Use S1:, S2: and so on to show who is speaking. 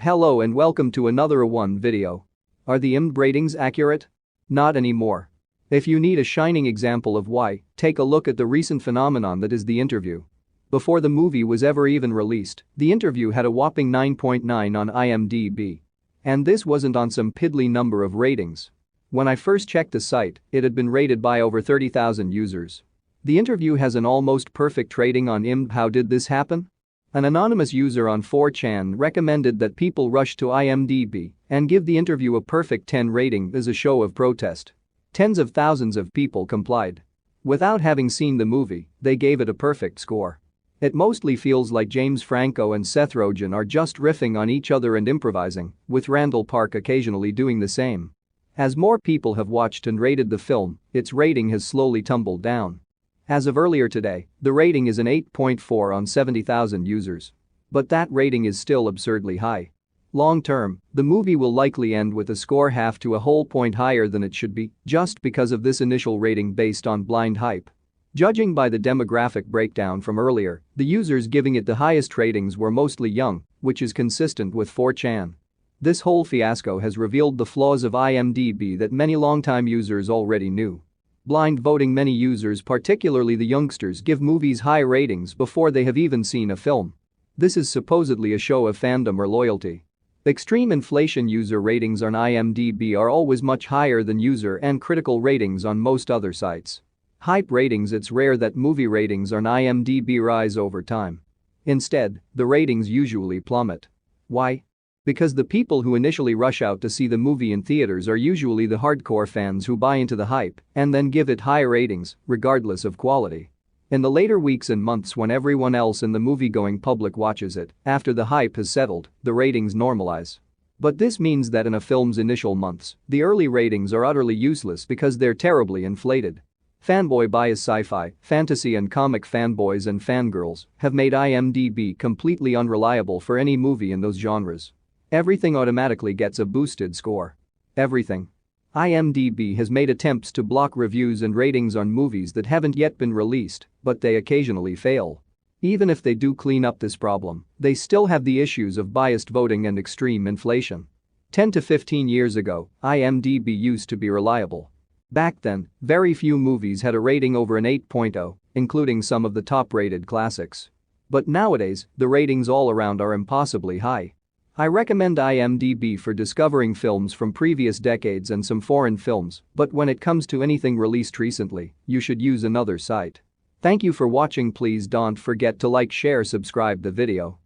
S1: Hello and welcome to another one video. Are the IMDb ratings accurate? Not anymore. If you need a shining example of why, take a look at the recent phenomenon that is The Interview. Before the movie was ever even released, The Interview had a whopping 9.9 on IMDb. And this wasn't on some piddly number of ratings. When I first checked the site, it had been rated by over 30,000 users. The Interview has an almost perfect rating on IMDb. How did this happen? An anonymous user on 4chan recommended that people rush to IMDb and give The Interview a perfect 10 rating as a show of protest. Tens of thousands of people complied. Without having seen the movie, they gave it a perfect score. It mostly feels like James Franco and Seth Rogen are just riffing on each other and improvising, with Randall Park occasionally doing the same. As more people have watched and rated the film, its rating has slowly tumbled down. As of earlier today, the rating is an 8.4 on 70,000 users. But that rating is still absurdly high. Long term, the movie will likely end with a score half to a whole point higher than it should be, just because of this initial rating based on blind hype. Judging by the demographic breakdown from earlier, the users giving it the highest ratings were mostly young, which is consistent with 4chan. This whole fiasco has revealed the flaws of IMDb that many longtime users already knew. Blind voting. Many users, particularly the youngsters, give movies high ratings before they have even seen a film. This is supposedly a show of fandom or loyalty. Extreme inflation. User ratings on IMDb are always much higher than user and critical ratings on most other sites. Hype ratings. It's rare that movie ratings on IMDb rise over time. Instead, the ratings usually plummet. Why? Because the people who initially rush out to see the movie in theaters are usually the hardcore fans who buy into the hype and then give it high ratings, regardless of quality. In the later weeks and months when everyone else in the movie-going public watches it, after the hype has settled, the ratings normalize. But this means that in a film's initial months, the early ratings are utterly useless because they're terribly inflated. Fanboy bias. Sci-fi, fantasy and comic fanboys and fangirls have made IMDb completely unreliable for any movie in those genres. Everything automatically gets a boosted score. Everything. IMDb has made attempts to block reviews and ratings on movies that haven't yet been released, but they occasionally fail. Even if they do clean up this problem, they still have the issues of biased voting and extreme inflation. 10 to 15 years ago, IMDb used to be reliable. Back then, very few movies had a rating over an 8.0, including some of the top-rated classics. But nowadays, the ratings all around are impossibly high. I recommend IMDb for discovering films from previous decades and some foreign films, but when it comes to anything released recently, you should use another site. Thank you for watching. Please don't forget to like, share, subscribe the video.